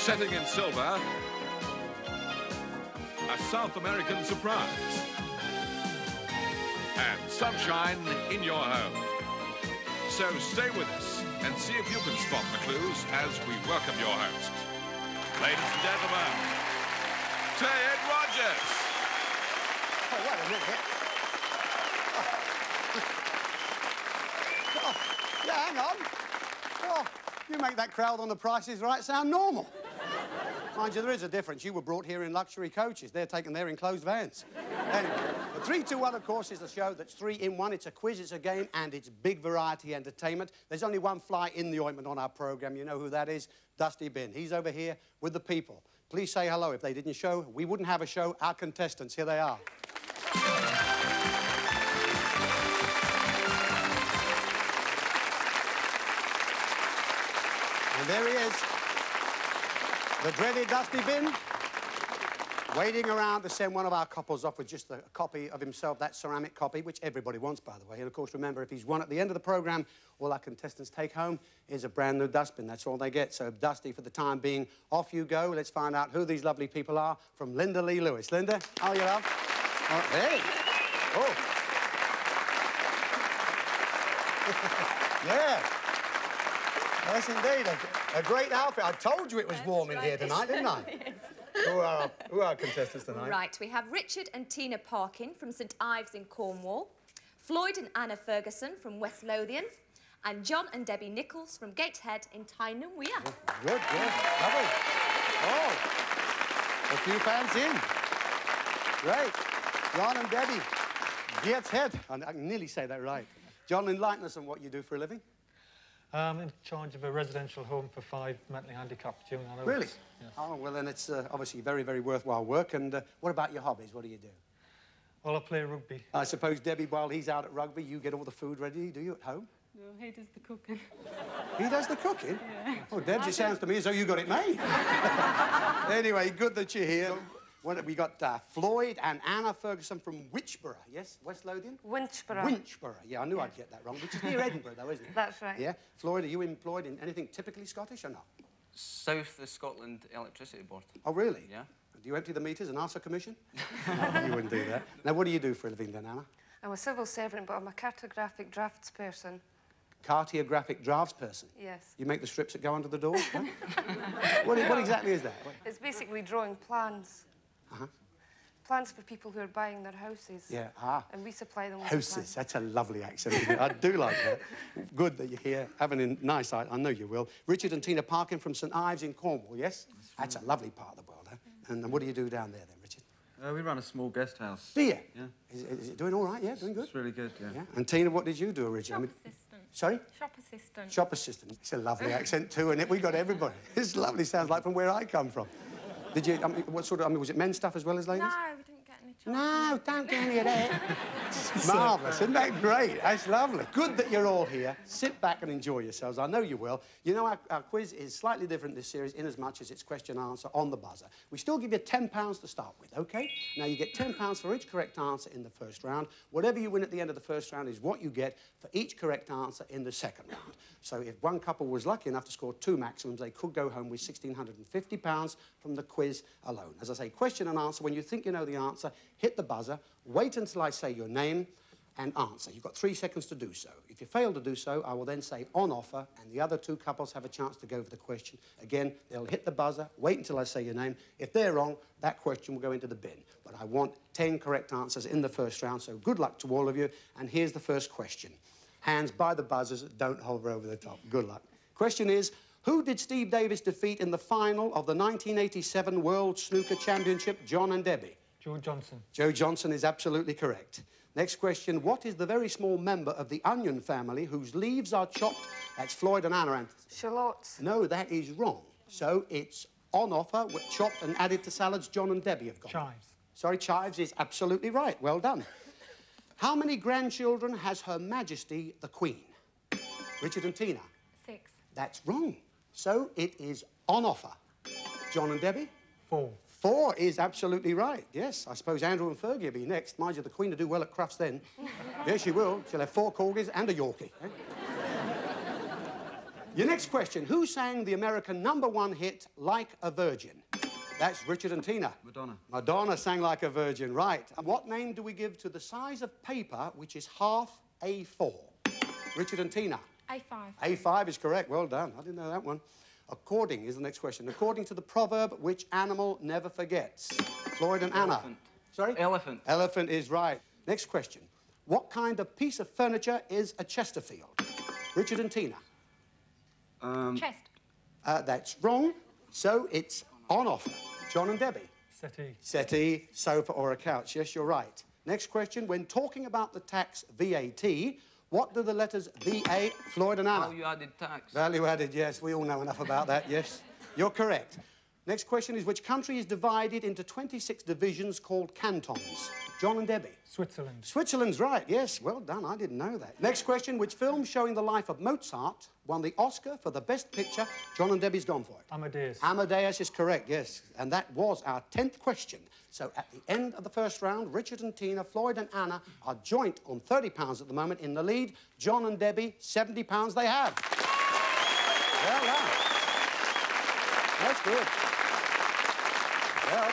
setting in silver, a South American surprise, and sunshine in your home. So stay with us and see if you can spot the clues as we welcome your host. Ladies and gentlemen, Ted Rogers. Oh, wait a minute. Oh, yeah, hang on. Oh, you make that crowd on The Price is Right sound normal. Mind you, there is a difference. You were brought here in luxury coaches. They're taken there in closed vans. Anyway, the 3, 2, 1, of course, is the show that's 3 in 1. It's a quiz, it's a game, and it's big variety entertainment. There's only one fly in the ointment on our programme. You know who that is? Dusty Bin. He's over here with the people. Please say hello. If they didn't show, we wouldn't have a show. Our contestants, here they are. And there he is. The dreaded Dusty Bin, waiting around to send one of our couples off with just a copy of himself, that ceramic copy, which everybody wants, by the way. And, of course, remember, if he's won at the end of the programme, all our contestants take home is a brand-new dustbin. That's all they get. So, Dusty, for the time being, off you go. Let's find out who these lovely people are from Lynda Lee Lewis. Lynda, how are you, love? Oh, hey. Oh. Yeah. Yes, indeed. A great outfit. I told you it was warm in here tonight, didn't I? Yes. Who are our contestants tonight? Right, we have Richard and Tina Parkin from St Ives in Cornwall, Floyd and Anna Ferguson from West Lothian, and John and Debbie Nichols from Gateshead in Tyne Weir. Oh, good, good. Lovely. Oh, a few fans in. Great. John and Debbie, Gateshead. I can nearly say that right. John, enlighten us on what you do for a living. I'm in charge of a residential home for 5 mentally handicapped young adults. Really? Yes. Oh, well, then it's obviously very, very worthwhile work. And what about your hobbies? What do you do? Well, I play rugby. I suppose, Debbie, while he's out at rugby, you get all the food ready, do you, at home? No, he does the cooking. He does the cooking? Yeah. Oh, Debs, it sounds to me as though you got it made. Anyway, good that you're here. We got Floyd and Anna Ferguson from Winchborough, yes? West Lothian? Winchborough. Winchborough, yeah, I knew I'd get that wrong, which is near Edinburgh, though, isn't it? That's right. Yeah? Floyd, are you employed in anything typically Scottish or not? South of Scotland Electricity Board. Oh, really? Yeah. Do you empty the meters and ask for commission? No, you wouldn't do that. Now, what do you do for a living then, Anna? I'm a civil servant, but I'm a cartographic draftsperson. Cartographic draftsperson? Yes. You make the strips that go under the door? What exactly is that? It's basically drawing plans. Uh-huh. Plans for people who are buying their houses. Yeah, ah. And we supply them with houses, that's a lovely accent, isn't it? I do like that. Good that you're here, having a nice night, I know you will. Richard and Tina Parkin from St Ives in Cornwall, yes? That's a lovely part of the world, huh? And what do you do down there then, Richard? We run a small guest house. Do you? Yeah. Is it doing all right, yeah? Doing good? It's really good, yeah. Yeah? And Tina, what did you do originally? Shop assistant. Sorry? Shop assistant. Shop assistant. It's a lovely accent too, isn't it? We got everybody. It's lovely, sounds like from where I come from. Did you, what sort of, was it men's stuff as well as ladies? No, we didn't get any jobs. No, don't do any of that. Marvellous, isn't that great? That's lovely. Good that you're all here. Sit back and enjoy yourselves. I know you will. You know, our quiz is slightly different this series in as much as it's question and answer on the buzzer. We still give you £10 to start with, OK? Now, you get £10 for each correct answer in the first round. Whatever you win at the end of the first round is what you get for each correct answer in the second round. So if one couple was lucky enough to score 2 maximums, they could go home with £1,650 from the quiz alone. As I say, question and answer. When you think you know the answer, hit the buzzer, wait until I say your name and answer. You've got 3 seconds to do so. If you fail to do so, I will then say on offer, and the other 2 couples have a chance to go for the question. Again, they'll hit the buzzer, wait until I say your name. If they're wrong, that question will go into the bin. But I want 10 correct answers in the first round, so good luck to all of you. And here's the first question. Hands by the buzzers, don't hover over the top. Good luck. Question is, who did Steve Davis defeat in the final of the 1987 World Snooker Championship, John and Debbie? Joe Johnson. Joe Johnson is absolutely correct. Next question, what is the very small member of the onion family whose leaves are chopped? That's Floyd and Anna. Shallots. No, that is wrong. So it's on offer, chopped and added to salads. John and Debbie have got. Chives. Sorry, chives is absolutely right. Well done. How many grandchildren has Her Majesty the Queen? Richard and Tina? 6. That's wrong. So it is on offer. John and Debbie? 4. 4 is absolutely right, yes. I suppose Andrew and Fergie will be next. Mind you, the Queen will do well at Crufts then. Yes, she will. She'll have 4 corgis and a Yorkie. Eh? Your next question, who sang the American #1 hit, Like a Virgin? That's Richard and Tina. Madonna. Madonna sang Like a Virgin, right. And what name do we give to the size of paper which is half A4? Richard and Tina. A5. A5 is correct. Well done. I didn't know that one. According is the next question. According to the proverb, which animal never forgets? Floyd and Anna. Elephant. Sorry? Elephant. Elephant is right. Next question. What kind of piece of furniture is a Chesterfield? Richard and Tina. Chest. That's wrong. So it's on offer. John and Debbie. Settee. Settee, sofa or a couch. Yes, you're right. Next question. When talking about the tax VAT, what do the letters VA, Floyd and Anna? Value added tax. Value added, yes. We all know enough about that, yes. You're correct. Next question is, which country is divided into 26 divisions called cantons? John and Debbie. Switzerland. Switzerland's right, yes. Well done, I didn't know that. Next question, which film showing the life of Mozart won the Oscar for the Best Picture? John and Debbie's gone for it. Amadeus. Amadeus is correct, yes. And that was our 10th question. So at the end of the first round, Richard and Tina, Floyd and Anna are joint on £30 at the moment in the lead. John and Debbie, £70 they have. Well done. That's good. Well,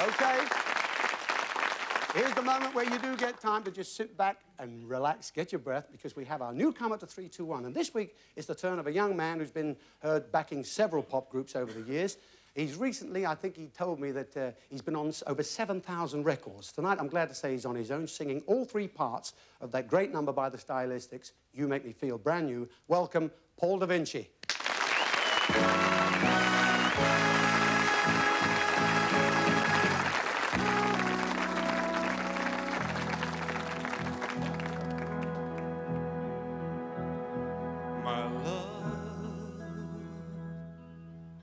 OK. Here's the moment where you do get time to just sit back and relax, get your breath, because we have our newcomer to 3, 2, 1. And this week is the turn of a young man who's been heard backing several pop groups over the years. He's recently, I think he told me that he's been on over 7,000 records. Tonight, I'm glad to say he's on his own, singing all 3 parts of that great number by the Stylistics, You Make Me Feel Brand New. Welcome, Paul da Vinci.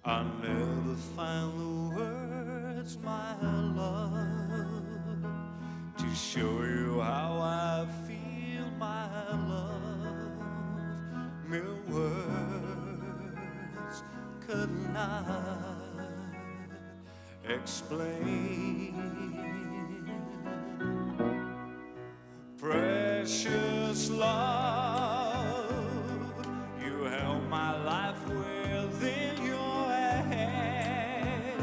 I'll never find the words, my love, to show you how I feel, my love. Mere words could not explain. Precious love, you held my life within your hands,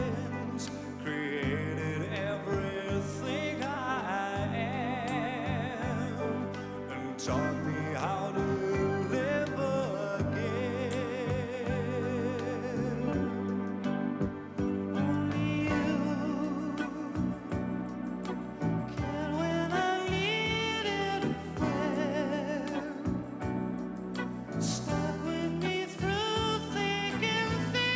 created everything I am, and taught me how to live again. Only you can, when I needed a friend, stuck with me through thick and thin.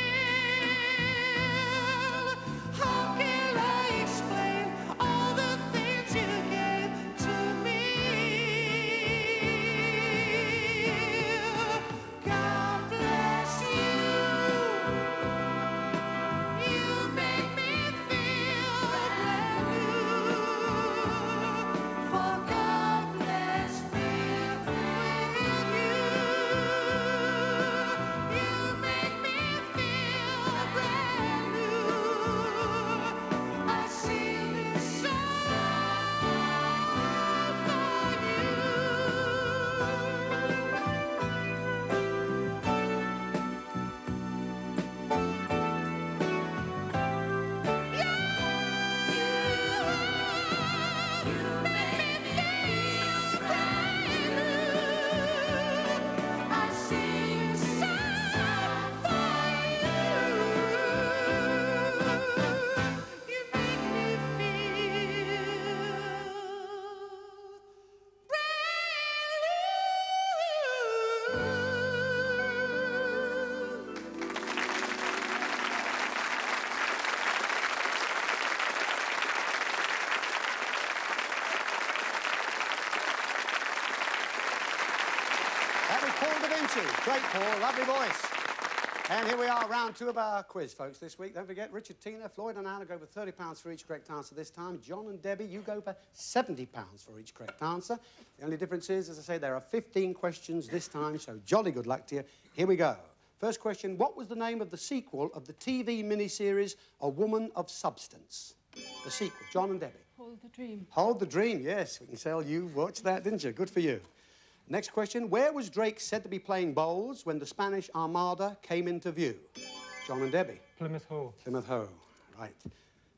How can I explain all the things you gave to me? God bless you. You make me feel brand new. For God bless me with you. You make me feel brand new. I sing this song for you. That was Paul da Vinci. Great, Paul. Lovely voice. And here we are, round 2 of our quiz, folks, this week. Don't forget, Richard, Tina, Floyd and Anna go for £30 for each correct answer this time. John and Debbie, you go for £70 for each correct answer. The only difference is, as I say, there are 15 questions this time, so jolly good luck to you. Here we go. First question, what was the name of the sequel of the TV miniseries A Woman of Substance? The sequel, John and Debbie. Hold the dream. Hold the Dream, yes. We can tell you watched that, didn't you? Good for you. Next question. Where was Drake said to be playing bowls when the Spanish Armada came into view? John and Debbie. Plymouth Hoe. Plymouth Hoe. Right.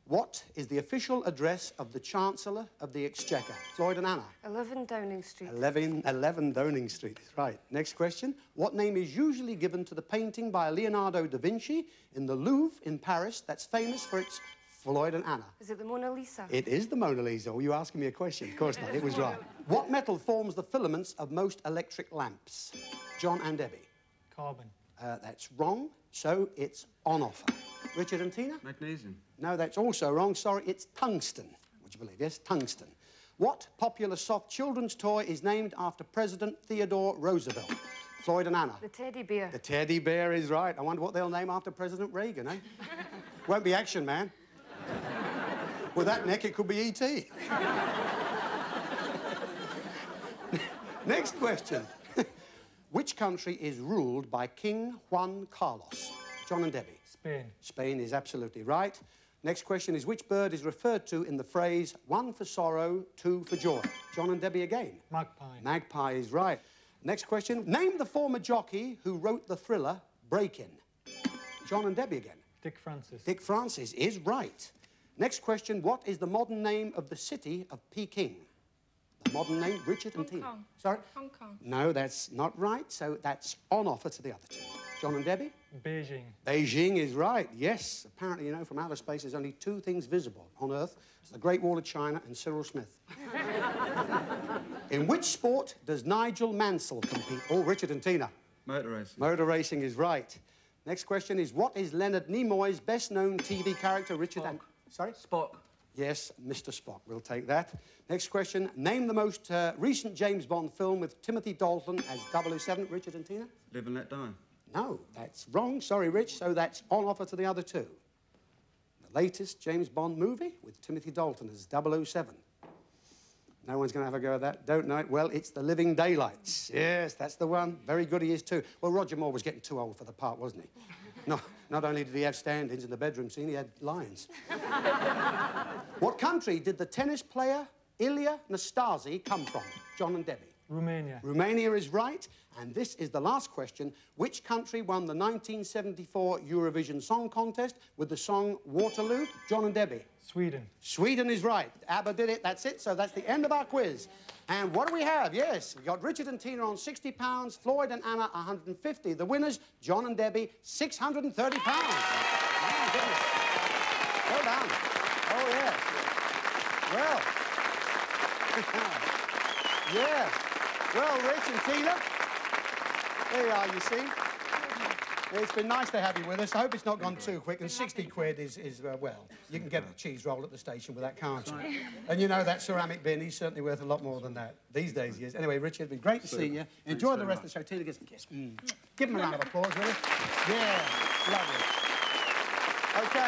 What is the official address of the Chancellor of the Exchequer? Floyd and Anna. 11 Downing Street. 11 Downing Street. Right. Next question. What name is usually given to the painting by Leonardo da Vinci in the Louvre in Paris that's famous for its... Floyd and Anna. Is it the Mona Lisa? It is the Mona Lisa. Were you asking me a question? Of course not. It was right. What metal forms the filaments of most electric lamps? John and Debbie. Carbon. That's wrong. So it's on offer. Richard and Tina? Magnesium. No, that's also wrong. Sorry, it's tungsten. Would you believe? Yes, tungsten. What popular soft children's toy is named after President Theodore Roosevelt? Floyd and Anna. The teddy bear. The teddy bear is right. I wonder what they'll name after President Reagan, eh? Won't be Action Man. With that neck, it could be E.T. Next question. Which country is ruled by King Juan Carlos? John and Debbie. Spain. Spain is absolutely right. Next question is, which bird is referred to in the phrase, one for sorrow, two for joy? John and Debbie again. Magpie. Magpie is right. Next question. Name the former jockey who wrote the thriller Break-In. John and Debbie again. Dick Francis. Dick Francis is right. Next question. What is the modern name of the city of Peking? The modern name, Richard and Tina. Kong. Sorry? Hong Kong. No, that's not right. So that's on offer to the other two. John and Debbie? Beijing. Beijing is right, yes. Apparently, you know, from outer space, there's only two things visible on Earth. It's the Great Wall of China and Cyril Smith. In which sport does Nigel Mansell compete? Oh, Richard and Tina. Motor racing. Motor racing is right. Next question is, what is Leonard Nimoy's best-known TV character, Richard and... Sorry? Spock. Yes, Mr. Spock. We'll take that. Next question. Name the most recent James Bond film with Timothy Dalton as 007. Richard and Tina? Live and Let Die. No, that's wrong. Sorry, Rich. So that's on offer to the other two. The latest James Bond movie with Timothy Dalton as 007. No one's going to have a go at that. Don't know it. Well, it's The Living Daylights. Yes, that's the one. Very good he is, too. Well, Roger Moore was getting too old for the part, wasn't he? No, not only did he have stand-ins in the bedroom scene, he had lions. What country did the tennis player Ilya Nastasi come from? John and Debbie. Romania. Romania is right. And this is the last question. Which country won the 1974 Eurovision Song Contest with the song Waterloo? John and Debbie. Sweden. Sweden is right. ABBA did it. That's it. So that's the end of our quiz. And what do we have? Yes, we got Richard and Tina on £60, Floyd and Anna 150. The winners, John and Debbie, £630. My goodness. Well done. Oh, yeah. Well. Yeah. Well, Rich and Tina, there you are, you see. It's been nice to have you with us. I hope it's not gone too quick. And 60 quid is well, you can get a cheese roll at the station with that, can't you? And you know that ceramic bin, he's certainly worth a lot more than that. These days he is. Anyway, Richard, it's been great to see you. Enjoy the rest of the show. Tina, give us a kiss. Give him a round of applause, will you? Yeah, lovely. OK,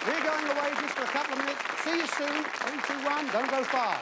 we're going away just for a couple of minutes. See you soon. 3, 2, 1, don't go far.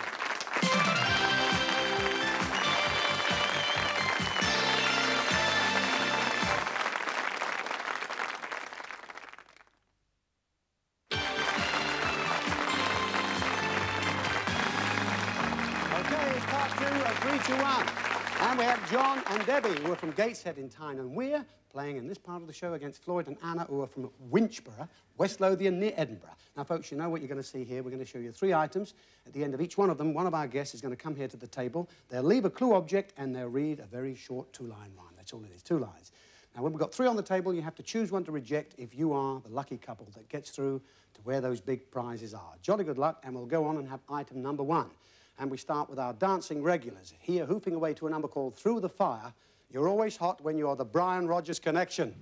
And we have John and Debbie, who are from Gateshead in Tyne and Wear, playing in this part of the show against Floyd and Anna, who are from Winchborough, West Lothian, near Edinburgh. Now, folks, you know what you're going to see here. We're going to show you 3 items. At the end of each one of them, one of our guests is going to come here to the table. They'll leave a clue object, and they'll read a very short 2-line rhyme. That's all it is, 2 lines. Now, when we've got 3 on the table, you have to choose one to reject if you are the lucky couple that gets through to where those big prizes are. Jolly good luck, and we'll go on and have item number 1. And we start with our dancing regulars, here hoofing away to a number called Through the Fire. You're always hot when you're the Brian Rogers Connection.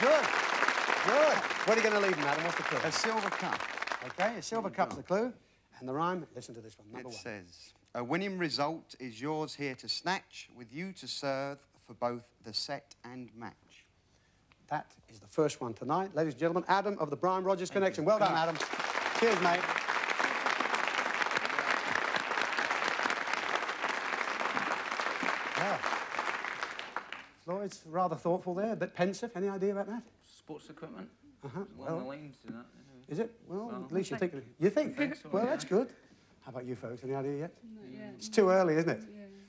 good. Good. What are you going to leave them, Adam? What's the clue? A silver cup. Okay, a silver cup's the clue. And the rhyme, listen to this one, number It one. says, a winning result is yours here to snatch, with you to serve for both the set and match. That is the first one tonight. Ladies and gentlemen, Adam of the Brian Rogers Connection. Well done, Adam. Cheers, mate. Well, Floyd's rather thoughtful there, a bit pensive. Any idea about that? Sports equipment. Uh-huh. Along the lines of that. Is it? Well, Well, at least I you're thinking. You think? so, Well, yeah. that's good. How about you folks? Any idea yet? It's too early, isn't it?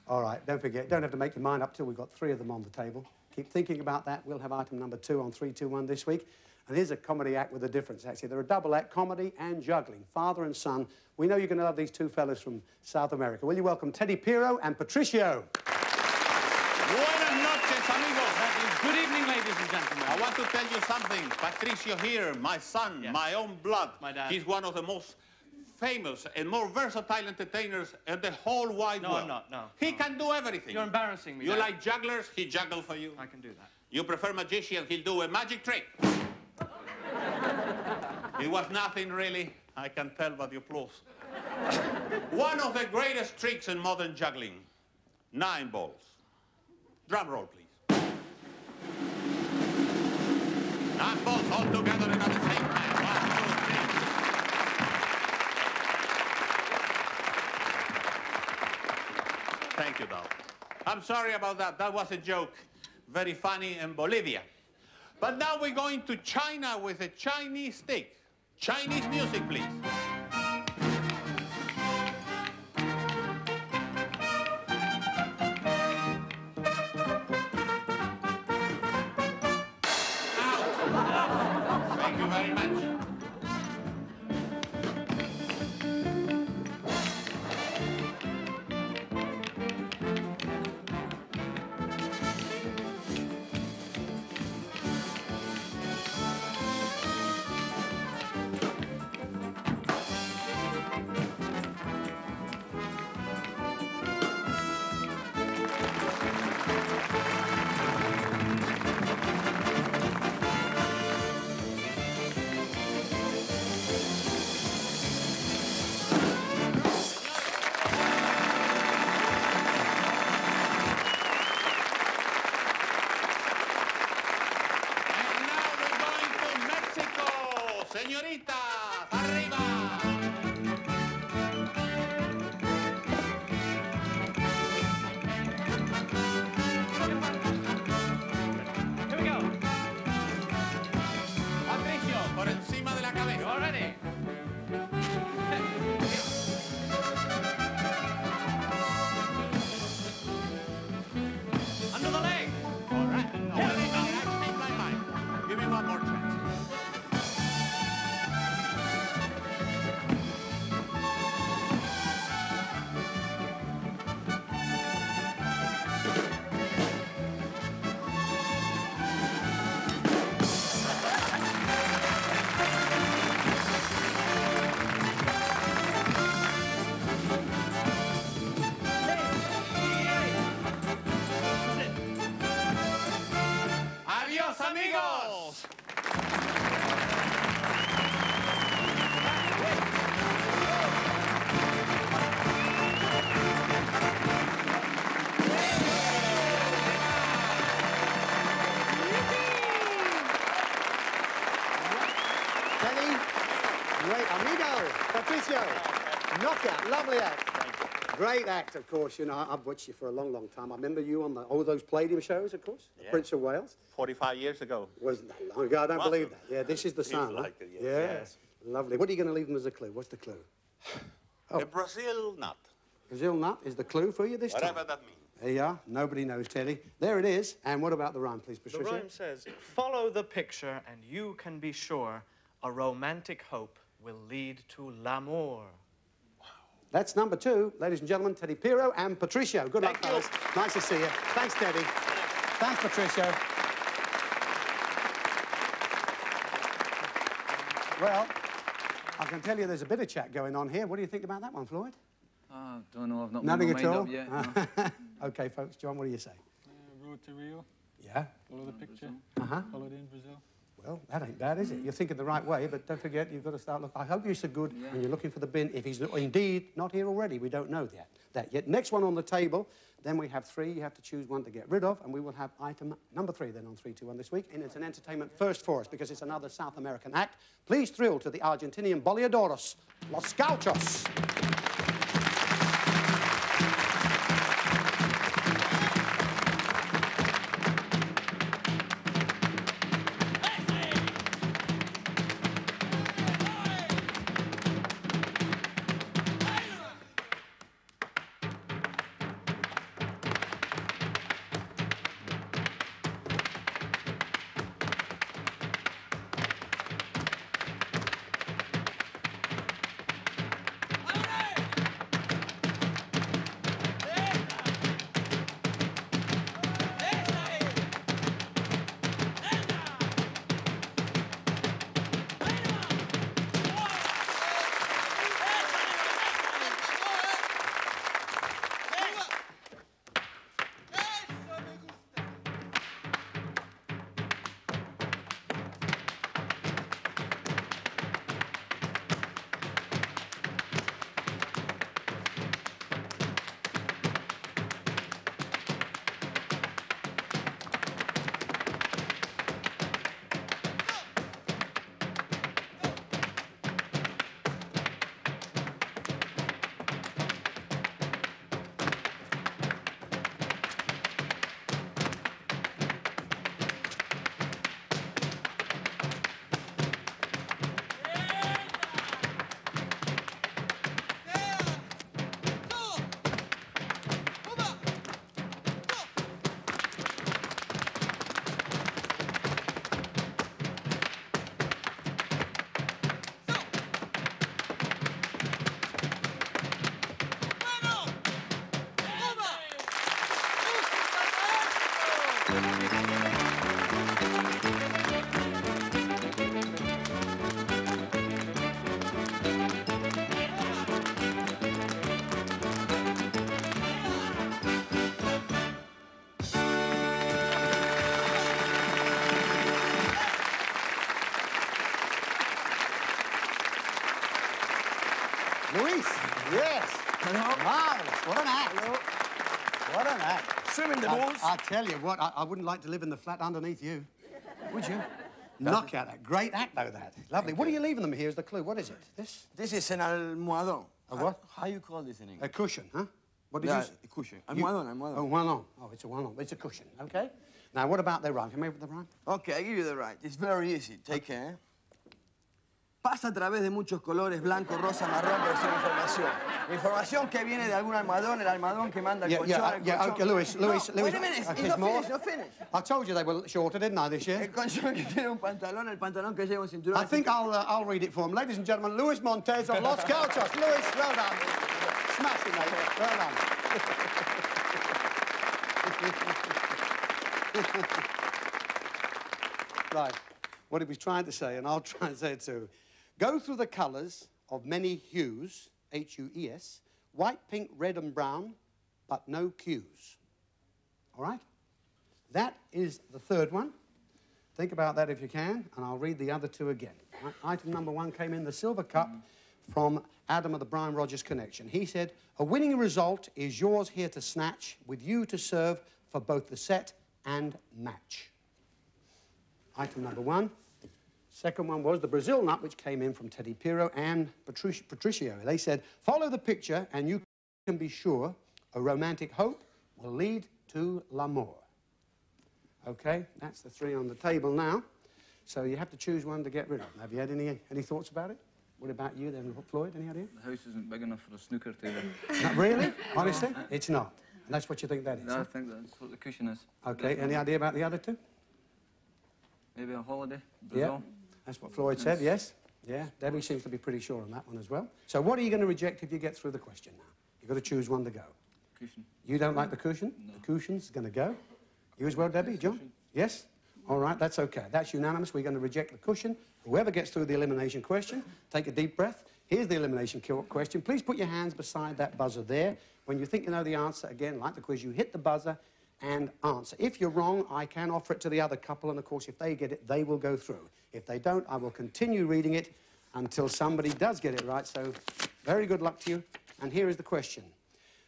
All right, don't forget. Don't have to make your mind up till we've got 3 of them on the table. Keep thinking about that. We'll have item number 2 on 3, 2, 1 this week. And here's a comedy act with a difference, actually. They're a double act, comedy and juggling, father and son. We know you're going to love these two fellas from South America. Will you welcome Teddy Peiro and Patricio? Buenas noches, amigos. Good evening, ladies and gentlemen. I want to tell you something. Patricio here, my son, Yes. my own blood. My dad. He's one of the most famous and more versatile entertainers in the whole wide No, world. I'm not, no. He can do everything. You're embarrassing me, You Dad. like jugglers? He juggle for you. I can do that. You prefer magician? He'll do a magic trick. It was nothing really. I can tell by the applause. One of the greatest tricks in modern juggling. 9 balls. Drum roll, please. 9 balls all together and at the same time. 1, 2, 3. Thank you, Doc. I'm sorry about that. That was a joke. Very funny in Bolivia. But now we're going to China with a Chinese stick. Chinese music, please. Out. Thank you very much. Señoritas, arriba. Here we go. Patricio, por encima de la cabeza. You all ready? Under the leg. All right. No, wait a minute. I changed my mind. Give me one more chance. Adiós, amigos. Teddy, great amigo. Patricio, knockout, lovely act. Great act, of course. You know, I've watched you for a long, long time. I remember you on all those Palladium shows, of course. The Yeah. Prince of Wales. 45 years ago. Wasn't that long ago? I don't Was believe it? that. Yeah, this is the Feels sound. like it, yes. Yeah. Yes. Lovely. What are you going to leave them as a clue? What's the clue? Oh. A Brazil nut. Brazil nut is the clue for you this Whatever time. that means. There you are. Nobody knows, Teddy. There it is. And what about the rhyme, please, The Patricia? rhyme says, follow the picture and you can be sure a romantic hope will lead to l'amour. That's number 2, ladies and gentlemen, Teddy Peiro and Patricio. Good luck, Thank you. fellas. Nice to see you. Thanks, Teddy. Thanks, Patricio. Well, I can tell you there's a bit of chat going on here. What do you think about that one, Floyd? Don't know. I've not Nothing made at my all? mind up yet. No. OK, folks. John, what do you say? Road to Rio. Yeah. Follow the picture. Uh-huh. Followed in Brazil. Well, that ain't bad, is it? You're thinking the right way, but don't forget, you've got to start looking. I hope you're so good when you're looking for the bin. If he's indeed not here already, we don't know that yet. Next one on the table, then we have 3. You have to choose one to get rid of, and we will have item number 3 then on 3, 2, 1 this week. And it's an entertainment first for us because it's another South American act. Please thrill to the Argentinian boleadores, Los Gauchos. Luis, yes. Marvelous. What an act. What an act. Swimming the balls. I tell you what, I wouldn't like to live in the flat underneath you. Would you? Knockout act. Great act, though, that. Lovely. What are you leaving them here as the clue? What is it? This? This is an almohadón. A what? How you call this in English? A cushion, huh? What did Yeah, you say? a cushion. Almohadón, almohadón. Oh, one on. Oh, it's a one on. It's a cushion, okay? Now, what about the rhyme? Can you make the rhyme? Okay, I give you the right. It's very easy. Take care. Pasa a través de muchos colores, blanco, rosa, marrón, pero sin información. Información que viene de algún almohadón, el almohadón que manda el colchón, el colchón. Okay, Lewis. Wait a minute, no finish. I told you they were shorter, didn't I, this year? El colchón que tiene un pantalón, el pantalón que lleva un cinturón. I think I'll read it for him. Ladies and gentlemen, Luis Montez of Los Gauchos. Luis, well done. Smashing, mate. Well done. Right. What he was trying to say, and I'll try and say it too. Go through the colours of many hues, H-U-E-S, white, pink, red and brown, but no cues. All right? That is the third one. Think about that if you can, and I'll read the other two again. Right? Item number 1 came in the silver cup from Adam of the Brian Rogers Connection. He said, a winning result is yours here to snatch, with you to serve for both the set and match. Item number 1. Second one was the Brazil nut, which came in from Teddy Peiro and Patricio. They said, follow the picture and you can be sure a romantic hope will lead to l'amour. Okay, that's the 3 on the table now. So you have to choose one to get rid of. Have you had any thoughts about it? What about you then, Floyd? Any idea? The house isn't big enough for a snooker table. Not really? Honestly? It's not. And that's what you think that is? No, huh? I think that's what the cushion is. Okay, any idea about the other two? Maybe a holiday, Brazil. Yeah, that's what Floyd said, yes. Yeah, Debbie seems to be pretty sure on that one as well. So what are you going to reject if you get through the question now? You've got to choose one to go. Cushion. You don't like the cushion? No. The cushion's going to go. You as well, Debbie? John? Yes? All right, that's okay. That's unanimous. We're going to reject the cushion. Whoever gets through the elimination question, take a deep breath. Here's the elimination question. Please put your hands beside that buzzer there. When you think you know the answer, again, like the quiz, you hit the buzzer and answer. If you're wrong, I can offer it to the other couple, and of course, if they get it, they will go through. If they don't, I will continue reading it until somebody does get it right. So, very good luck to you. And here is the question.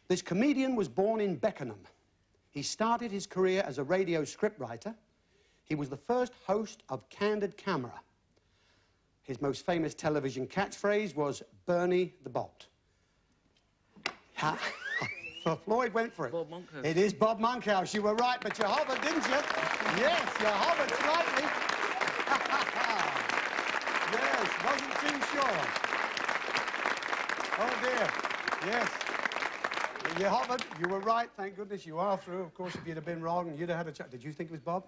This comedian was born in Beckenham. He started his career as a radio scriptwriter. He was the first host of Candid Camera. His most famous television catchphrase was Bernie the Bolt. Floyd went for it. Bob Monkhouse. It is Bob Monkhouse. You were right, but you hovered, didn't you? Yes, you hovered slightly. Yes, wasn't too sure. Oh, dear. Yes. You hovered. You were right. Thank goodness you are through. Of course, if you'd have been wrong, you'd have had a chat. Did you think it was Bob?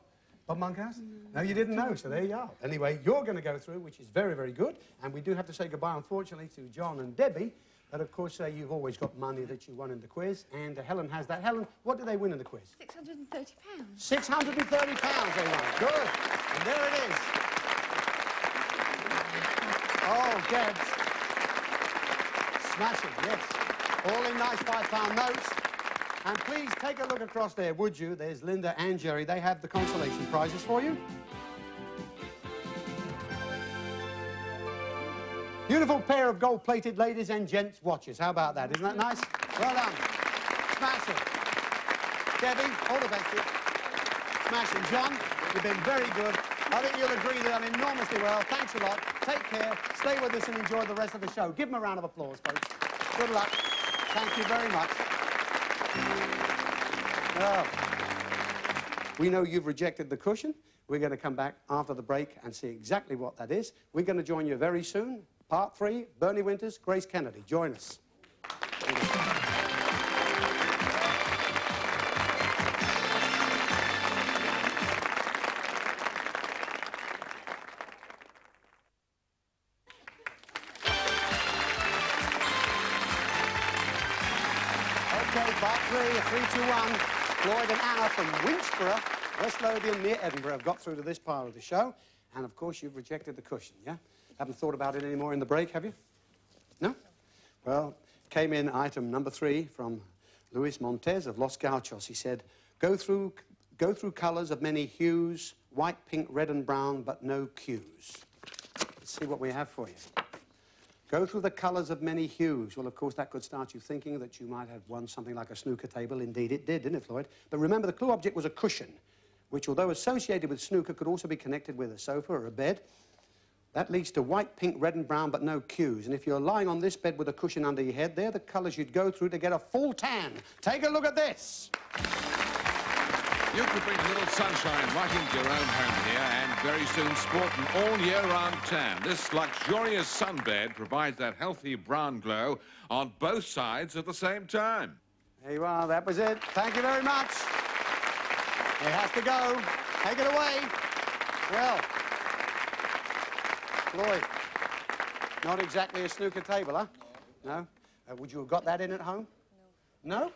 Bob Monkhouse? No, you didn't know, so there you are. Anyway, you're going to go through, which is very, very good. And we do have to say goodbye, unfortunately, to John and Debbie. But, of course, you've always got money that you won in the quiz. And Helen has that. Helen, what did they win in the quiz? £630. £630 they won. Good. And there it is. Oh, Debs. Smashing, yes. All in nice £5 notes. And please take a look across there, would you? There's Lynda and Jerry. They have the consolation prizes for you. Beautiful pair of gold-plated ladies and gents watches. How about that? Isn't that nice? Well done. Smashing. Debbie, all the best to you. Smashing. John, you've been very good. I think you'll agree that I'm enormously well. Thanks a lot. Take care. Stay with us and enjoy the rest of the show. Give them a round of applause, folks. Good luck. Thank you very much. Well, we know you've rejected the cushion. We're going to come back after the break and see exactly what that is. We're going to join you very soon. Part 3, Bernie Winters, Grace Kennedy. Join us. Okay, part 3, 3, 2, 1. Floyd and Anna from Winchborough, West Lothian, near Edinburgh, have got through to this part of the show. And, of course, you've rejected the cushion, yeah? Haven't thought about it anymore in the break, have you? No? Well, came in item number 3 from Luis Montez of Los Gauchos. He said, go through colours of many hues, white, pink, red and brown, but no cues. Let's see what we have for you. Go through the colours of many hues. Well, of course, that could start you thinking that you might have won something like a snooker table. Indeed, it did, didn't it, Floyd? But remember, the clue object was a cushion, which, although associated with snooker, could also be connected with a sofa or a bed. That leads to white, pink, red and brown, but no cues. And if you're lying on this bed with a cushion under your head, they're the colours you'd go through to get a full tan. Take a look at this. You could bring a little sunshine right into your own home here and very soon sport an all-year-round tan. This luxurious sunbed provides that healthy brown glow on both sides at the same time. There you are. That was it. Thank you very much. It has to go. Take it away. Well, Floyd, not exactly a snooker table, huh? No? Would you have got that in at home? No. No?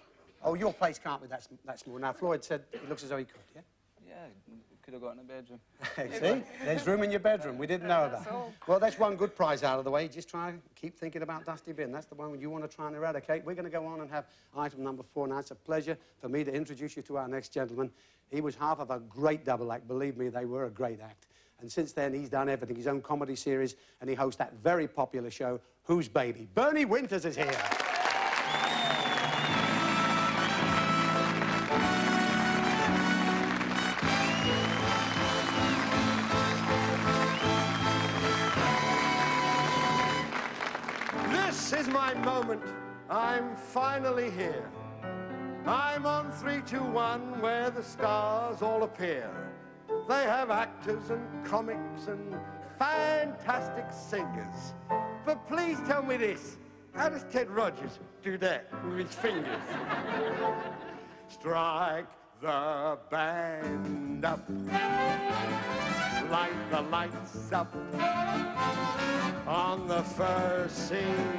Oh, your place can't be that small. Now, Floyd said it looks as though he could, yeah? Yeah, could have got in a bedroom. See? There's room in your bedroom. We didn't know about. Well, that's one good prize out of the way. Just try and keep thinking about Dusty Bin. That's the one you want to try and eradicate. We're going to go on and have item number 4 now. It's a pleasure for me to introduce you to our next gentleman. He was half of a great double act. Believe me, they were a great act. And since then, he's done everything. His own comedy series, and he hosts that very popular show, Who's Baby? Bernie Winters is here. This is my moment. I'm finally here. I'm on 3, 2, 1, where the stars all appear. They have actors and comics and fantastic singers. But please tell me this. How does Ted Rogers do that with his fingers? Strike the band up. Light the lights up. On the first scene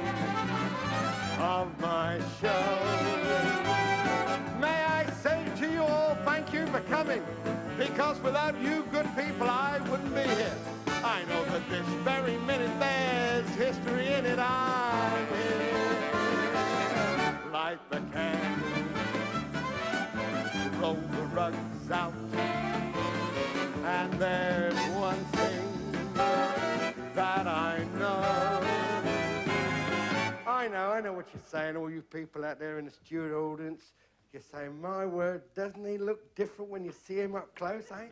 of my show. May I say to you all, thank you for coming. Because without you good people, I wouldn't be here. I know that this very minute there's history in it. I'm here. Light the candle, roll the rug's out. And there's one thing that I know. I know what you're saying, all you people out there in the studio audience. You're saying, my word, doesn't he look different when you see him up close, eh?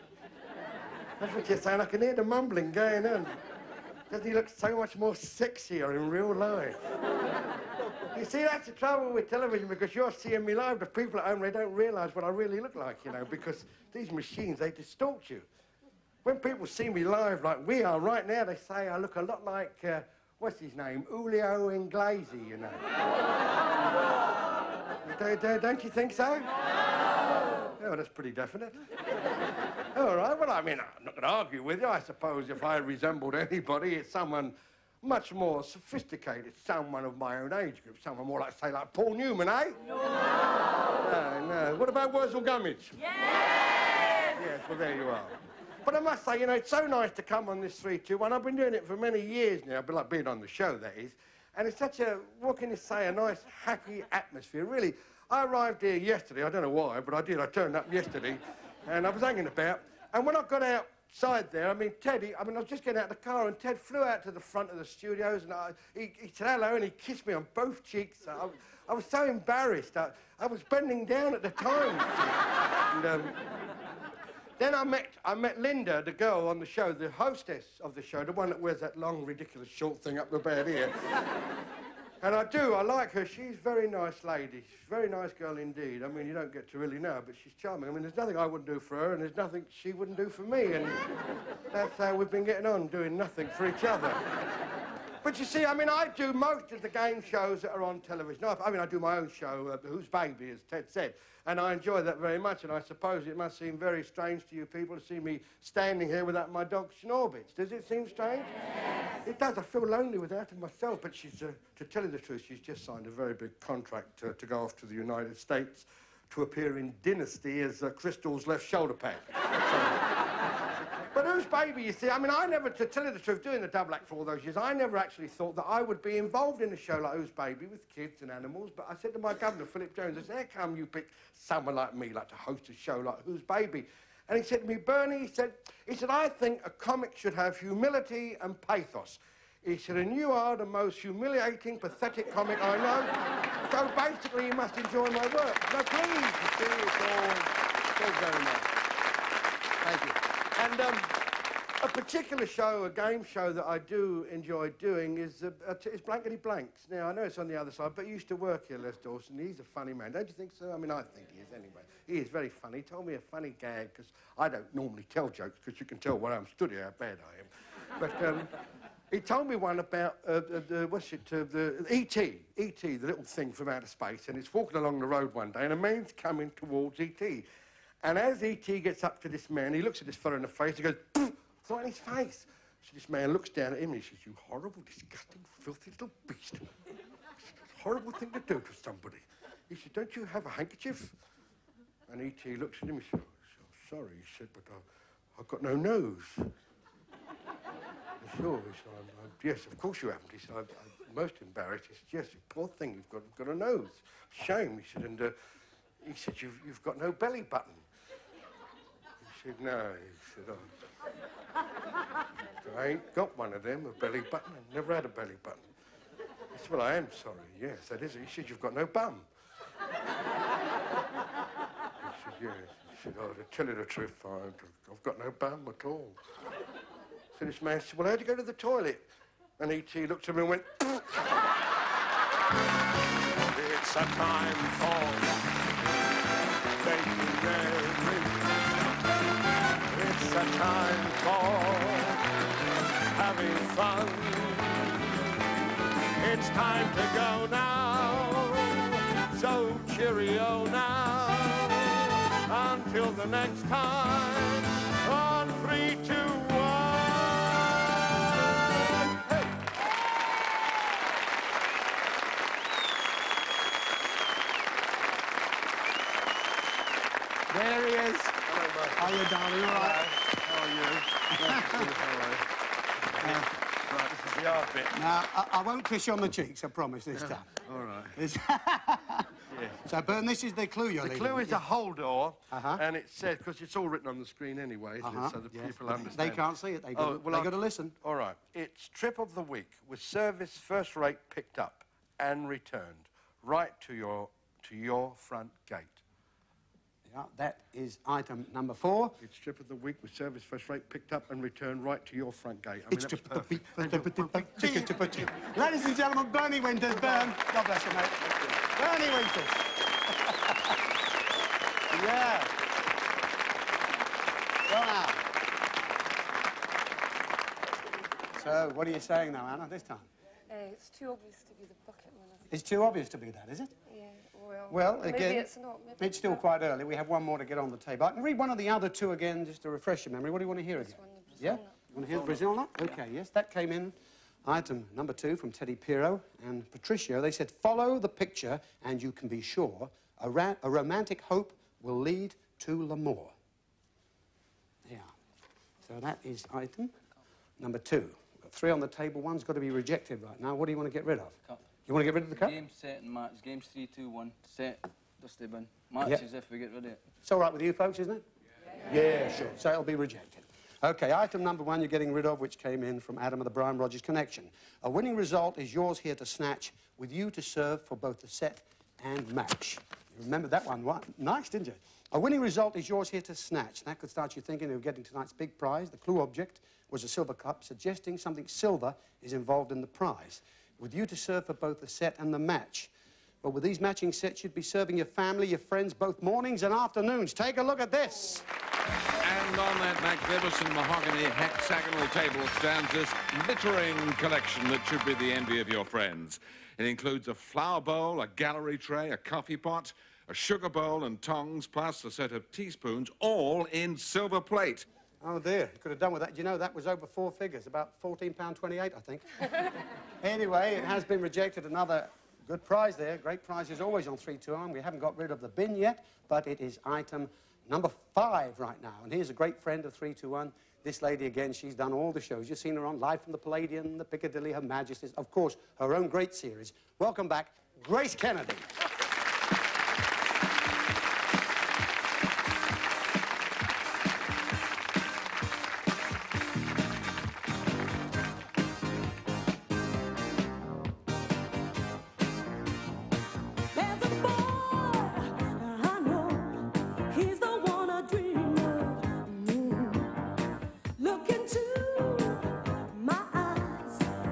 That's what you're saying. I can hear the mumbling going on. Doesn't he look so much more sexier in real life? You see, that's the trouble with television, because you're seeing me live. The people at home, they don't realise what I really look like, you know, because these machines, they distort you. When people see me live like we are right now, they say I look a lot like, what's his name, Julio Inglesi, you know. Don't you think so? Oh, that's pretty definite. All right, well, I mean, I'm not going to argue with you. I suppose if I resembled anybody, it's someone much more sophisticated, someone of my own age group, someone more like, say, like Paul Newman, eh? No. No. What about Wurzel Gummidge? Yes! Yes, well, there you are. But I must say, you know, it's so nice to come on this 3-2-1. I've been doing it for many years now, but like being on the show, that is. And it's such a, what can you say, a nice, happy atmosphere. Really, I arrived here yesterday. I don't know why, but I did. I turned up yesterday, and I was hanging about. And when I got outside there, I mean, Teddy, I was just getting out of the car, and Ted flew out to the front of the studios, and he said hello, and he kissed me on both cheeks. I was so embarrassed. I was bending down at the time. And, then I met Lynda, the girl on the show, the hostess of the show, the one that wears that long, ridiculous short thing up the bed here. And I like her. She's a very nice lady. She's a very nice girl indeed. I mean, you don't get to really know her, but she's charming. I mean, there's nothing I wouldn't do for her, and there's nothing she wouldn't do for me, and that's how we've been getting on, doing nothing for each other. But you see, I mean, I do most of the game shows that are on television. I mean, I do my own show, Who's Baby, as Ted said, and I enjoy that very much, and I suppose it must seem very strange to you people to see me standing here without my dog, Schnorbits. Does it seem strange? Yes. It does. I feel lonely without her myself, but she's, to tell you the truth, she's just signed a very big contract to go off to the United States to appear in Dynasty as Crystal's left shoulder pad. But Who's Baby, you see, I mean, I never, to tell you the truth, doing the double act for all those years, I never actually thought that I would be involved in a show like Who's Baby with kids and animals, but I said to my governor, Philip Jones, I said, how come you pick someone like me, like to host a show like Who's Baby? And he said to me, Bernie, he said, I think a comic should have humility and pathos. He said, and you are the most humiliating, pathetic comic I know, so basically you must enjoy my work. No, please, you see, it's all very nice. Thank you. And a particular show, a game show that I do enjoy doing is Blankety Blanks. Now, I know it's on the other side, but he used to work here, Les Dawson. He's a funny man. Don't you think so? I mean, I think he is anyway. He is very funny. He told me a funny gag, because I don't normally tell jokes, because you can tell where I'm stood here how bad I am. But he told me one about, the E.T., E.T., the little thing from outer space, and it's walking along the road one day, and a man's coming towards E.T., and as E.T. gets up to this man, he looks at this fella in the face, he goes, poof, right in his face. So this man looks down at him and he says, you horrible, disgusting, filthy little beast. It's a horrible thing to do to somebody. He said, don't you have a handkerchief? And E.T. looks at him and he said, oh, sorry, he said, but I've got no nose. Sure, he said, yes, of course you haven't. He said, I'm most embarrassed. He said, yes, you poor thing, you've got a nose. Shame, he said, and he said, you've got no belly button. He said, no. He said, oh. I ain't got one of them, a belly button. I've never had a belly button. He said, well, I am sorry. Yes, that is it. He said, you've got no bum. He said, yes. He said, oh, to tell you the truth, I've got no bum at all. So this man said, well, how'd you go to the toilet? And E.T. looked at me and went, it's a time for making memories. It's a time for having fun. It's time to go now, so cheerio now, until the next time on 3, 2, 1. Hey! There he is. How are you, darling? All right? How are you? Right, this is the hard bit. Now, I won't kiss you on the cheeks, I promise, this time. All right. It's Yeah. So, Bern, this is the clue you're leaving. The clue is a whole door, Uh-huh. and it says, because it's all written on the screen anyway, isn't it, so the people understand. They can't see it. They got to listen. All right. It's trip of the week with service first rate picked up and returned right to your front gate. Yeah, that is item number 4. It's trip of the week with service first rate picked up and returned right to your front gate. It's trip of the week. Ladies and gentlemen, Bernie Winters. Bern, God bless you, mate. Bernie Winters. Yeah. Wow. So, what are you saying now, Anna, this time? It's too obvious to be the bucket winner. It's too obvious to be that, is it? Yeah, well... Well, maybe again, it's not. Maybe it's still quite early. We have one more to get on the table. I can read one of the other two again, just to refresh your memory. What do you want to hear again? Yeah? You want to hear the Brazil nut? Okay, yes, that came in. Item number 2 from Teddy Peiro and Patricio. They said, follow the picture and you can be sure a romantic hope will lead to l'amour. Yeah. So that is item number 2. We've got 3 on the table. One's got to be rejected right now. What do you want to get rid of? Cup. You want to get rid of the cup? Game, set and match. Game's 3, 2, 1. Set, dusty bin. Matches if we get rid of it. It's all right with you folks, isn't it? Yeah, sure. So it'll be rejected. OK, item number 1 you're getting rid of, which came in from Adam of the Brian Rogers Connection. A winning result is yours here to snatch, with you to serve for both the set and match. You remembered that one? What? Nice, didn't you? A winning result is yours here to snatch. That could start you thinking of getting tonight's big prize. The clue object was a silver cup, suggesting something silver is involved in the prize. With you to serve for both the set and the match. But with these matching sets, you'd be serving your family, your friends, both mornings and afternoons. Take a look at this. And on that magnificent mahogany hexagonal table stands this glittering collection that should be the envy of your friends. It includes a flower bowl, a gallery tray, a coffee pot, a sugar bowl and tongs, plus a set of teaspoons, all in silver plate. Oh, dear. You could have done with that. You know, that was over 4 figures, about £14.28, I think. Anyway, it has been rejected. Another good prize there. Great prize is always on 3-2-1. We haven't got rid of the bin yet, but it is item number 5 right now. And here's a great friend of 3-2-1. This lady, again, she's done all the shows. You've seen her on Live from the Palladium, the Piccadilly, Her Majesty's, of course, her own great series. Welcome back, Grace Kennedy.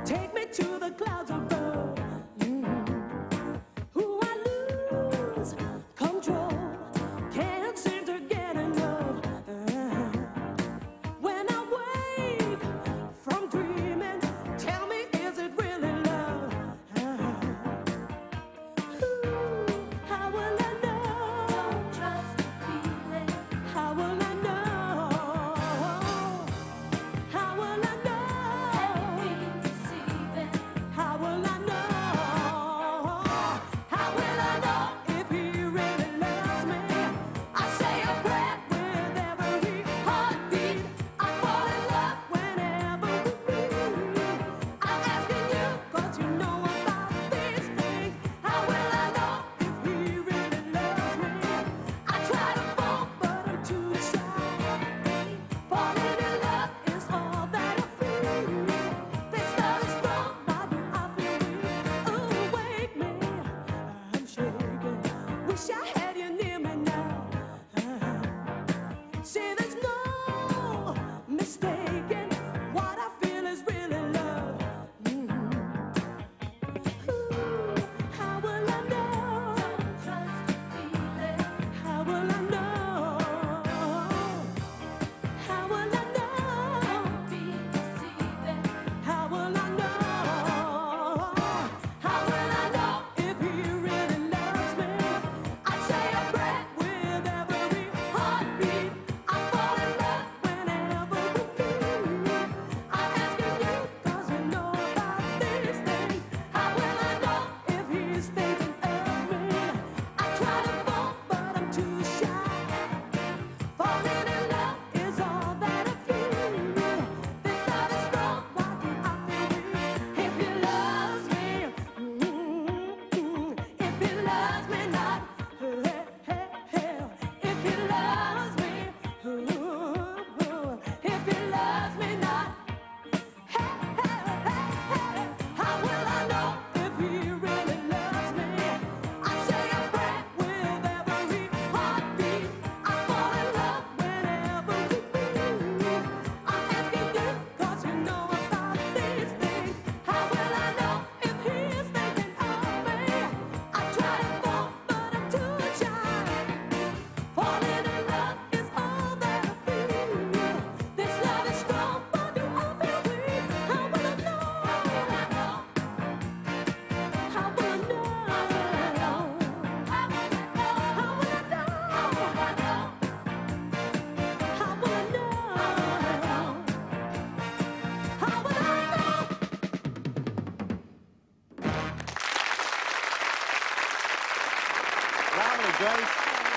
Take me to the clouds above. Who I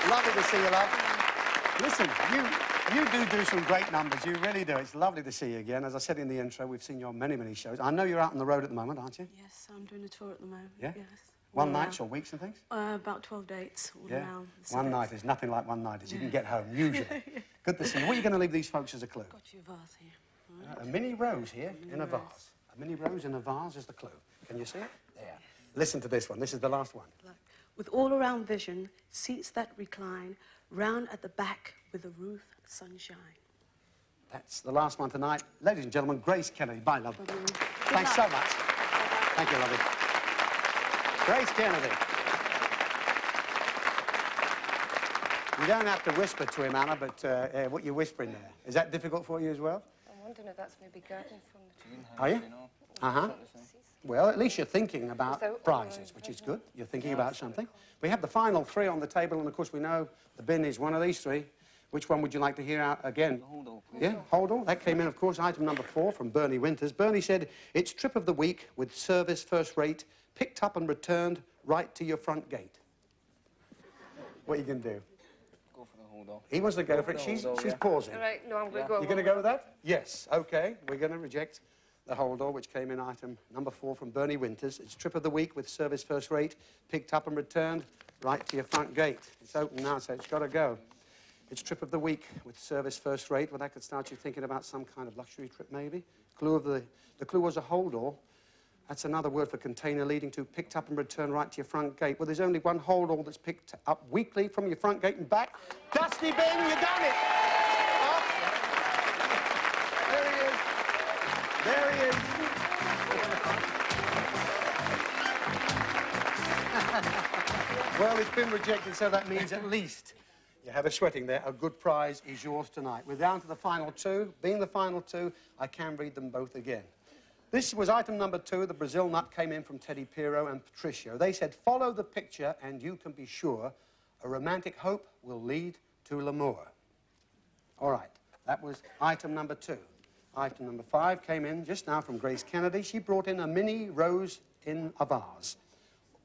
Lovely to see you, love. Listen, you do some great numbers. You really do. It's lovely to see you again. As I said in the intro, we've seen you on many, many shows. I know you're out on the road at the moment, aren't you? Yes, I'm doing a tour at the moment. Yeah? Yes. One nights or weeks and things? About 12 dates all around. One night is nothing like one night as you can get home, usually. Good to see you. What are you going to leave these folks as a clue? Got you a vase here. Right. A mini rose here in a vase. A mini rose in a vase is the clue. Can you see it? There. Listen to this one. This is the last one. With all-around vision, seats that recline, round at the back with a roof, sunshine. That's the last one tonight. Ladies and gentlemen, Grace Kennedy. Bye, love. Thanks so much. Thank you, lovely. Grace Kennedy. You don't have to whisper to him, Anna, but what you're whispering there. Is that difficult for you as well? I'm wondering if that's maybe gardening from the... Are you? Uh-huh. Well, at least you're thinking about prizes, which is good. You're thinking about something. We have the final three on the table, and of course we know the bin is one of these three. Which one would you like to hear out again? Holdall. Yeah, Holdall. That came in, of course, item number 4 from Bernie Winters. Bernie said, it's trip of the week with service first rate, picked up and returned right to your front gate. What are you going to do? Go for the Holdall. He wants to go for it. She's pausing. All right, no, I'm going to go. You're going to go with that? Yes. OK. We're going to reject the Holdall, which came in item number 4 from Bernie Winters. It's trip of the week with service first rate, picked up and returned right to your front gate. It's open now, so it's got to go. It's trip of the week with service first rate. Well, that could start you thinking about some kind of luxury trip, maybe. The clue was a Holdall. That's another word for container leading to picked up and returned right to your front gate. Well, there's only one Holdall that's picked up weekly from your front gate and back. Dusty Bin, you done it! Oh. There he is. There he is. Well, it's been rejected, so that means at least you have a sweating there. A good prize is yours tonight. We're down to the final two. Being the final two, I can read them both again. This was item number 2. The Brazil nut came in from Teddy Peiro and Patricio. They said, follow the picture and you can be sure a romantic hope will lead to l'amour. All right, that was item number 2. Item number 5 came in just now from Grace Kennedy. She brought in a mini rose in a vase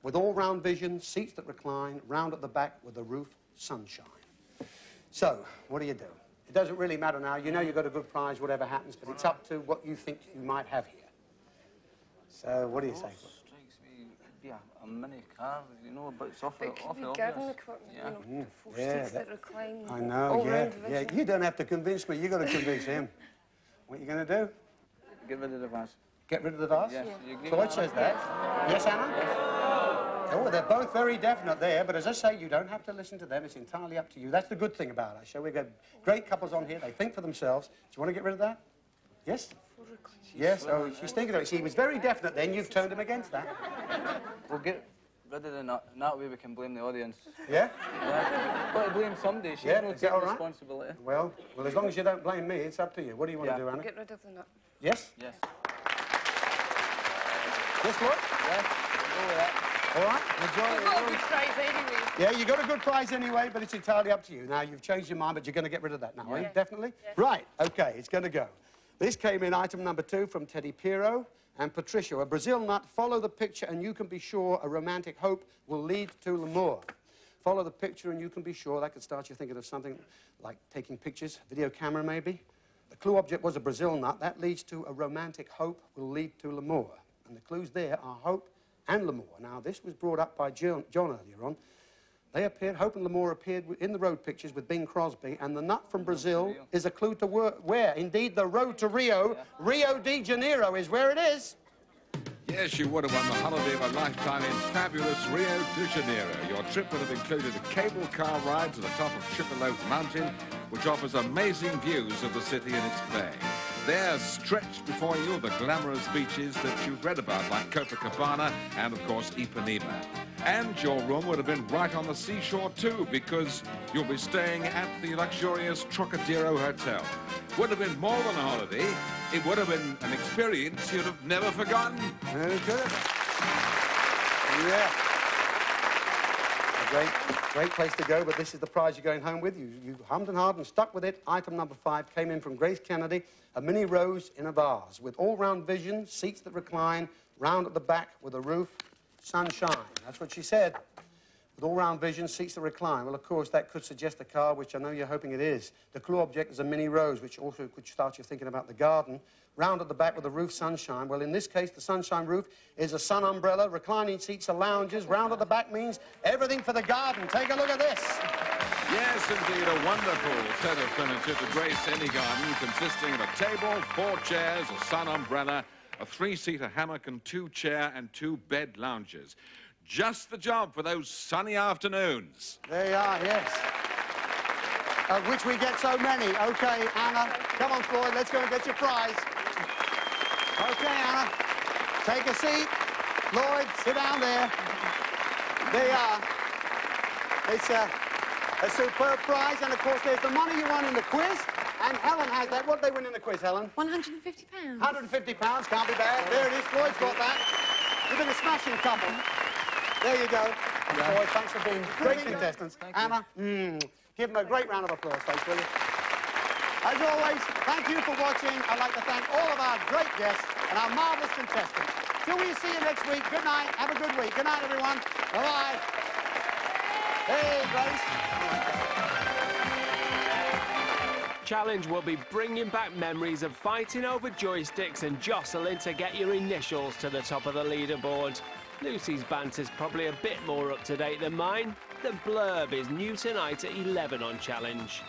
with all-round vision, seats that recline, round at the back with a roof, sunshine. So, what do you do? It doesn't really matter now. You know you've got a good prize, whatever happens, but it's up to what you think you might have here. So, what do you say? Strikes me, yeah, a mini car, you know, but it's awful, But it could be obvious. garden equipment, you know, the 4 seats that recline. I know, all-round yeah. vision. You don't have to convince me. You've got to convince him. What are you going to do? Get rid of the vase. Get rid of the vase? Yes. Yeah. Floyd says that. Yes, Anna? Yes. Oh, they're both very definite there, but as I say, you don't have to listen to them. It's entirely up to you. That's the good thing about our show. We've got great couples on here. They think for themselves. Do you want to get rid of that? Yes? Yes, oh, she's thinking of it. She was very definite then. You've turned him against that. We'll get rid of the nut, and that way we can blame the audience. Yeah? Yeah. Got to blame somebody. She's Yeah, not is that taking all right? responsibility. Well, as long as you don't blame me, it's up to you. What do you want to do, Anna? Get rid of the nut. Yes? Yes. Yes, Lloyd? Yeah, go with that. All right? We've got a good prize anyway. Yeah, you got a good prize anyway, but it's entirely up to you. Now, you've changed your mind, but you're going to get rid of that now, are you? Definitely? Yes. Right, OK, it's going to go. This came in item number 2 from Teddy Peiro and Patricio. A Brazil nut, follow the picture and you can be sure a romantic hope will lead to l'amour. Follow the picture and you can be sure. That could start you thinking of something like taking pictures, video camera maybe. The clue object was a Brazil nut. That leads to a romantic hope will lead to l'amour. And the clues there are hope and l'amour. Now, this was brought up by John earlier on. They appeared, Hope and l'amour appeared in the road pictures with Bing Crosby, and the nut from Brazil is a clue to where. Indeed, the road to Rio, Rio de Janeiro is where it is. Yes, you would have won the holiday of a lifetime in fabulous Rio de Janeiro. Your trip would have included a cable car ride to the top of Chippewa Mountain, which offers amazing views of the city and its bay. There, stretched before you, the glamorous beaches that you've read about, like Copacabana and, of course, Ipanema. And your room would have been right on the seashore, too, because you'll be staying at the luxurious Trocadero Hotel. Would have been more than a holiday. It would have been an experience you'd have never forgotten. Very good. Yeah. A great place to go, but this is the prize you're going home with. You hummed and hawed and stuck with it. Item number 5 came in from Grace Kennedy, a mini rose in a vase with all-round vision, seats that recline, round at the back with a roof, sunshine. That's what she said. with all-round vision, seats that recline. Well, of course, that could suggest a car, which I know you're hoping it is. The clue object is a mini rose, which also could start you thinking about the garden. Round at the back with the roof sunshine. Well, in this case, the sunshine roof is a sun umbrella. Reclining seats are lounges. Round at the back means everything for the garden. Take a look at this. Yes, indeed, a wonderful set of furniture to grace any garden, consisting of a table, 4 chairs, a sun umbrella, a 3-seater hammock and 2 chair and 2 bed lounges. Just the job for those sunny afternoons. There you are, yes. Of which we get so many. OK, Anna, come on, Floyd, let's go and get your prize. OK, Anna, take a seat. Lloyd, sit down there. There you are. It's a superb prize, and of course there's the money you won in the quiz, and Helen has that. What did they win in the quiz, Helen? £150. £150, can't be bad. There it is, Floyd's got that. You've been a smashing couple. There you go. Yeah. Floyd, thanks for being great contestants. Anna, give them a great round of applause, folks, will you? As always, thank you for watching. I'd like to thank all of our great guests and our marvellous contestants. Till we see you next week, good night, have a good week. Good night, everyone. Bye-bye. Hey, Grace. Challenge will be bringing back memories of fighting over joysticks and jostling to get your initials to the top of the leaderboard. Lucy's banter's probably a bit more up to date than mine. The blurb is new tonight at 11 on Challenge.